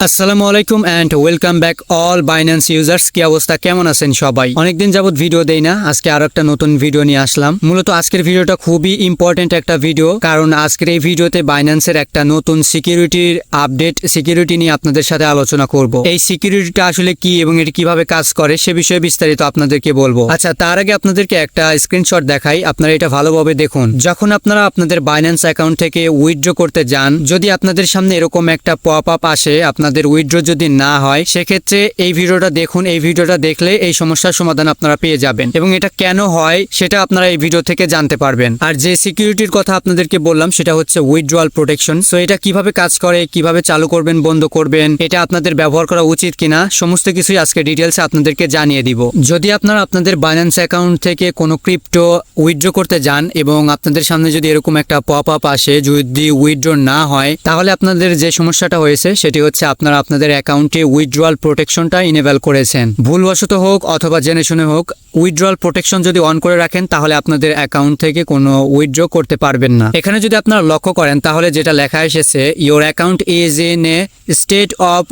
আসসালামু আলাইকুম and welcome back all Binance users. কি অবস্থা, কেমন আছেন সবাই? অনেকদিন যাবত ভিডিও দেই না, আজকে আরো একটা নতুন ভিডিও নিয়ে আসলাম। মূলত আজকের ভিডিওটা খুবই ইম্পর্টেন্ট একটা ভিডিও, কারণ আজকের এই ভিডিওতে বাইন্যান্সের একটা নতুন সিকিউরিটির আপডেট, সিকিউরিটি নিয়ে আপনাদের সাথে আলোচনা করব। এই সিকিউরিটিটা আসলে কি এবং এটি কিভাবে কাজ করে সে বিষয়ে বিস্তারিত আপনাদেরকে বলবো। আচ্ছা, তার আগে আপনাদেরকে একটা স্ক্রিনশট দেখাই, আপনারা এটা ভালোভাবে দেখুন। যখন আপনারা আপনাদের বাইন্যান্স অ্যাকাউন্ট থেকে উইথড্র করতে যান, যদি আপনাদের সামনে এরকম একটা পপ আপ আসে, আপনাদের উইথড্র যদি না হয়, সেক্ষেত্রে এই ভিডিওটা দেখুন। এই ভিডিওটা দেখলে এই সমস্যার সমাধান আপনারা পেয়ে যাবেন এবং এটা কেন হয় সেটা আপনারা এই ভিডিও থেকে জানতে পারবেন। আর যে সিকিউরিটির কথা আপনাদেরকে বললাম সেটা হচ্ছে উইথড্রয়াল প্রোটেকশন। সো এটা কিভাবে কাজ করে, কিভাবে চালু করবেন, বন্ধ করবেন, এটা আপনাদের ব্যবহার করা উচিত কিনা, সমস্ত কিছুই আজকে ডিটেলসে আপনাদেরকে জানিয়ে দিব। যদি আপনারা আপনাদের বাইন্যান্স অ্যাকাউন্ট থেকে কোনো ক্রিপ্টো উইথড্র করতে যান এবং আপনাদের সামনে যদি এরকম একটা পপ আপ আসে, যদি উইথড্র না হয়, তাহলে আপনাদের যে সমস্যাটা হয়েছে সেটি হচ্ছে আপনারা আপনাদের অ্যাকাউন্টে উইথড্রয়াল প্রোটেকশনটা ইনেবল করেছেন। ভুলবশত হোক অথবা জেনে শুনে হোক, উইথড্রয়াল প্রোটেকশন যদি অন করে রাখেন তাহলে আপনাদের অ্যাকাউন্ট থেকে কোনো উইথড্র করতে পারবেন না। এখানে যদি আপনারা লক্ষ্য করেন তাহলে যেটা লেখা এসেছে, your account is in a state of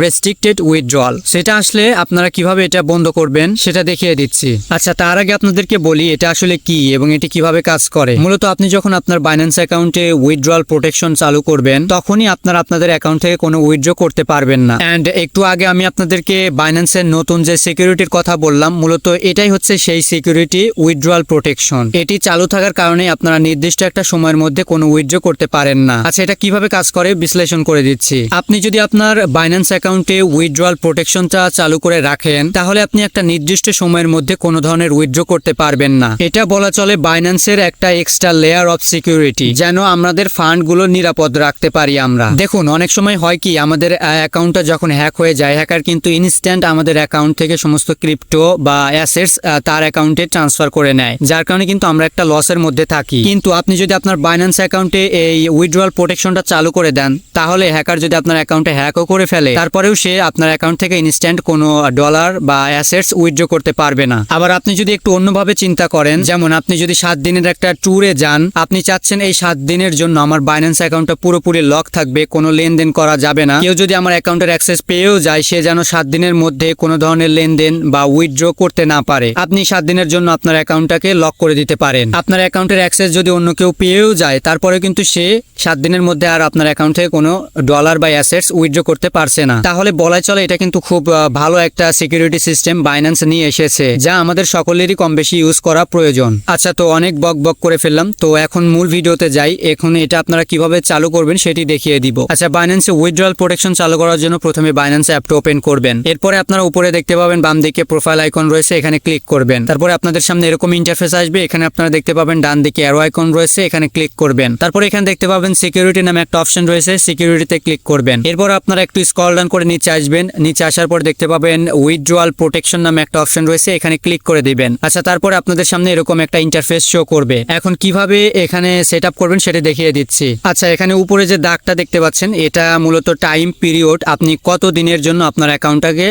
restricted withdrawal. সেটা আসলে আপনারা কিভাবে এটা বন্ধ করবেন সেটা দেখিয়ে দিচ্ছি। আচ্ছা, তার আগে আপনাদেরকে বলি এটা আসলে কি এবং এটি কিভাবে কাজ করে। মূলত আপনি যখন আপনার বাইন্যান্স অ্যাকাউন্টে উইথড্রয়াল প্রোটেকশন চালু করবেন, তখনই আপনারা আপনাদের অ্যাকাউন্ট থেকে কোনো উইথড্র করতে পারবেন না। এন্ড একটু আগে আমি আপনাদেরকে বাইন্যান্সের নতুন যে সিকিউরিটির কথা বললাম, মূলত এটাই হচ্ছে সেই সিকিউরিটি, উইথড্রয়াল প্রোটেকশন। এটি চালু থাকার কারণে আপনারা নির্দিষ্ট একটা সময়ের মধ্যে কোনো উইথড্র করতে পারেন না। আচ্ছা, এটা কিভাবে কাজ করে বিশ্লেষণ করে দিচ্ছি। আপনি যদি আপনার বাইন্যান্স অ্যাকাউন্টে উইথড্রয়াল প্রোটেকশনটা চালু করে রাখেন, তাহলে আপনি একটা নির্দিষ্ট সময়ের মধ্যে কোনো ধরনের উইথড্র করতে পারবেন না। এটা বলা চলে বাইন্যান্সের একটা এক্সট্রা লেয়ার অফ সিকিউরিটি, যেন আমাদের ফান্ডগুলো নিরাপদ রাখতে পারি আমরা। দেখুন, অনেক সময় হয় কি, আমাদের অ্যাকাউন্টটা যখন হ্যাক হয়ে যায়, হ্যাকার কিন্তু ইনস্ট্যান্ট আমাদের অ্যাকাউন্ট থেকে সমস্ত ক্রিপ্টো বা অ্যাসেটস তার অ্যাকাউন্টে ট্রান্সফার করে নেয়, যার কারণে কিন্তু আমরা একটা লসের মধ্যে থাকি। কিন্তু আপনি যদি আপনার বাইন্যান্স অ্যাকাউন্টে এই উইথড্রয়াল প্রোটেকশনটা চালু করে দেন, তাহলে হ্যাকার যদি আপনার অ্যাকাউন্টে হ্যাকও করে ফেলে, তারপরেও সে আপনার অ্যাকাউন্ট থেকে ইনস্ট্যান্ট কোনো ডলার বা অ্যাসেটস উইথড্র করতে পারবে না। আবার আপনি যদি একটু অন্যভাবে চিন্তা করেন, যেমন আপনি যদি 7 দিনের একটা ট্যুরে যান, আপনি চাচ্ছেন এই 7 দিনের জন্য আমার বাইন্যান্স অ্যাকাউন্টটা পুরোপুরি লক থাকবে, কোনো লেনদেন করা যাবে না। কেউ যদি আমার অ্যাকাউন্টের অ্যাক্সেস পেয়েও যায়, সে যেন 7 দিনের মধ্যে কোনো ধরনের লেনদেন বা উইথড্র করতে না পারে। আপনি 7 দিনের জন্য আপনার অ্যাকাউন্টটাকে লক করে দিতে পারেন। আপনার অ্যাকাউন্টের অ্যাক্সেস যদি অন্য কেউ পেয়েও যায়, তারপরে কিন্তু সে 7 দিনের মধ্যে আর আপনার অ্যাকাউন্ট থেকে কোনো ডলার বা অ্যাসেটস উইথড্র করতে পারছে না। তাহলে বলাই চলে এটা কিন্তু খুব ভালো একটা সিকিউরিটি সিস্টেম বাইন্যান্স নিয়ে এসেছে, যা আমাদের সকলেরই কম বেশি ইউজ করা প্রয়োজন। আচ্ছা, তো অনেক বক করে ফেললাম, তো এখন মূল ভিডিওতে যাই। এখন এটা আপনারা কিভাবে চালু করবেন সেটি দেখিয়ে দিব। আচ্ছা, বাইন্যান্সে উইথড্রয়াল প্রোটেকশন চালু করার জন্য প্রথমে বাইন্যান্স অ্যাপটা ওপেন করবেন। এরপরে আপনারা উপরে দেখতে পাবেন বাম দিকে প্রোফাইল আইকন রয়েছে, এখানে ক্লিক করবেন। তারপরে আপনাদের সামনে এরকম ইন্টারফেস আসবে। এখানে আপনারা দেখতে পাবেন ডান দিকে অ্যারো আইকন রয়েছে, এখানে ক্লিক করবেন। তারপরে এখানে দেখতে পাবেন সিকিউরিটি নামে একটা অপশন রয়েছে, সিকিউরিটিতে ক্লিক করবেন। এরপর আপনারা একটু স্ক্রল ডাউন করে নিচে আসবেন। নিচে আসার পর দেখতে পাবেন উইথড্রয়াল প্রোটেকশন নামে একটা অপশন রয়েছে, এখানে ক্লিক করে দিবেন। আচ্ছা, তারপরে আপনাদের সামনে এরকম একটা ইন্টারফেস শো করবে। এখন কিভাবে এখানে সেট আপ করবেন সেটা দেখিয়ে দিচ্ছি। আচ্ছা, এখানে উপরে যে দাগটা দেখতে পাচ্ছেন, এটা মূলত টাইম পিরিয়ড, আপনি কত দিনের জন্য আপনার অ্যাকাউন্টটাকে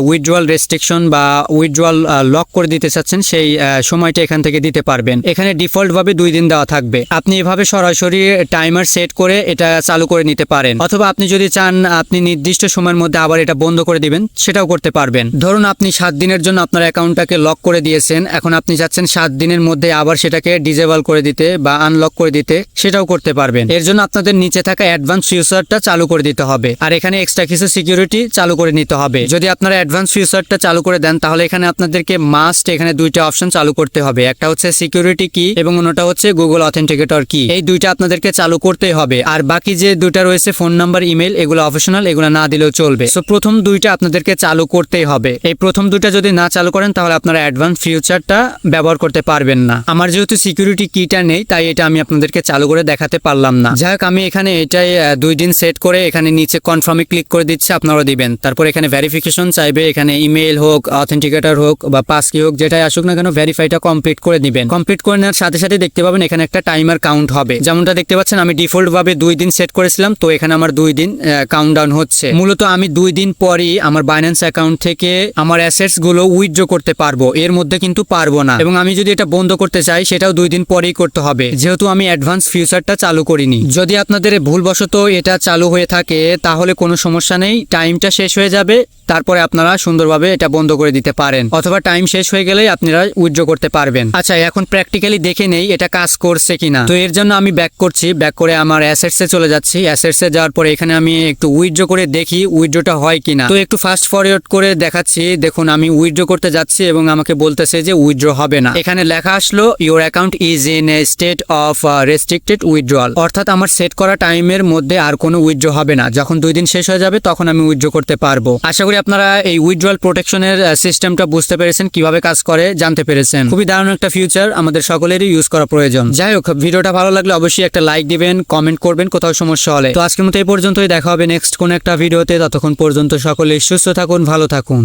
উইথড্রয়াল রেস্ট্রিকশন বা উইথড্রয়াল লক করে দিতে চাচ্ছেন, সেই সময়টা এখান থেকে দিতে পারবেন। এখানে ডিফল্ট ভাবে 2 দিন দেওয়া থাকবে। আপনি এভাবে সরাসরি টাইমার সেট করে এটা চালু করে নিতে পারেন, অথবা আপনি যদি চান আপনি নির্দিষ্ট সময়ের মধ্যে আবার এটা বন্ধ করে দিবেন, সেটাও করতে পারবেন। ধরুন আপনি 7 দিনের জন্য আপনার অ্যাকাউন্টটাকে লক করে দিয়েছেন, এখন আপনি চাচ্ছেন 7 দিনের মধ্যে আবার সেটাকে ডিজেবল করে দিতে বা আনলক করে দিতে, সেটাও করতে পারবেন। এর জন্য আপনাদের নিচে থাকা অ্যাডভান্স ফিউচারটা চালু করে দিতে হবে, আর এখানে এক্সট্রা কিছু সিকিউরিটি চালু করে নিতে হবে। যদি আপনারা অ্যাডভান্স ফিউচারটা চালু করে দেন, তাহলে এখানে আপনাদেরকে মাস্ট এখানে 2টা অপশন চালু করতে হবে। একটা হচ্ছে সিকিউরিটি কি এবং অন্যটা হচ্ছে গুগল অথেন্টিকেটর কি। এই 2টা আপনাদেরকে চালু করতেই হবে। আর বাকি যে 2টা রয়েছে, ফোন নাম্বার, ইমেল, এগুলো অপশনাল, এগুলো না দিলেও চলবে। সো প্রথম 2টা আপনাদেরকে চালু করতেই হবে। এই প্রথম 2টা যদি না চালু করেন, তাহলে আপনারা অ্যাডভান্স ফিউচারটা ব্যবহার করতে পারবেন না। আমার যেহেতু সিকিউরিটি কিটা নেই, তাই এটা আমি আপনাদেরকে চালু করে দেখাতে পারলাম না। যাই হোক, আমি এখানে এটাই 2 দিন সেট করে এখানে নিচে কনফার্মে ক্লিক করে দিচ্ছি, আপনারাও দিবেন। তারপর এখানে ভেরিফিকেশন চাইবে, এখানে ইমেল হোক, অথেন্টিকেটর হোক বা পাস কি হোক, যেটাই আসুক না কেন, ভেরিফাইটা কমপ্লিট করে দিবেন। কমপ্লিট করে নেওয়ার সাথে সাথে দেখতে পাবেন এখানে একটা টাইমার কাউন্ট হবে। যেমনটা দেখতে পাচ্ছেন, আমি ডিফল্ট ভাবে 2 দিন সেট করেছিলাম, তো এখানে আমার 2 দিন কাউন্টডাউন হচ্ছে। মূলত আমি 2 দিন পরই আমার বাইন্যান্স অ্যাকাউন্ট থেকে আমার অ্যাসেটস গুলো উইথড্র করতে পারবো, এর মধ্যে কিন্তু পারবো না। এবং আমি যদি এটা বন্ধ করতে চাই, সেটাও 2 দিন পরেই করতে হবে, যেহেতু আমি অ্যাডভান্স ফিউচারটা চালু করিনি। যদি আপনাদের ভুলবশত এটা চালু হয়ে থাকে, তাহলে কোনো সমস্যা নেই, টাইমটা শেষ হয়ে যাবে, তারপরে আপনারা সুন্দরভাবে এটা বন্ধ করে দিতে পারেন, অথবা টাইম শেষ হয়ে গেলেই আপনারা উইথড্র করতে পারবেন। আচ্ছা, এখন প্র্যাকটিক্যালি দেখে নেই এটা কাজ করছে কিনা। তো এর জন্য আমি ব্যাক করছি, ব্যাক করে আমার অ্যাসেটসে চলে যাচ্ছি। অ্যাসেটসে যাওয়ার পরে এখানে আমি একটু উইথড্র করে দেখি উইথড্রটা হয় কিনা। তো একটু ফাস্ট ফরওয়ার্ড করে দেখাচ্ছি, দেখুন আমি উইথড্র করতে যাচ্ছি এবং আমাকে বলতেছে যে উইথড্র হবে না। এখানে লেখা আসলো your account is in a state of restricted withdrawal, অর্থাৎ আমার সেট করা টাইমের মধ্যে আর কোনো উইথড্র হবে না। যখন 2 দিন শেষ হয়ে যাবে তখন আমি উইথড্র করতে পারবো। আশা করি আপনারা এই উইথড্রয়াল প্রোটেকশনের সিস্টেমটা বুঝতে পেরেছেন, কিভাবে কাজ করে জানতে পেরেছেন। খুবই দারুণ একটা ফিউচার, আমাদের সকলেরই ইউজ করা প্রয়োজন। যাই হোক, ভিডিওটা ভালো লাগলে অবশ্যই একটা লাইক দিবেন, কমেন্ট করবেন কোথাও সমস্যা হলে। তো আজকের মতো এই পর্যন্তই, দেখা হবে নেক্সট কোন একটা ভিডিওতে। ততক্ষণ পর্যন্ত সকলেই সুস্থ থাকুন, ভালো থাকুন।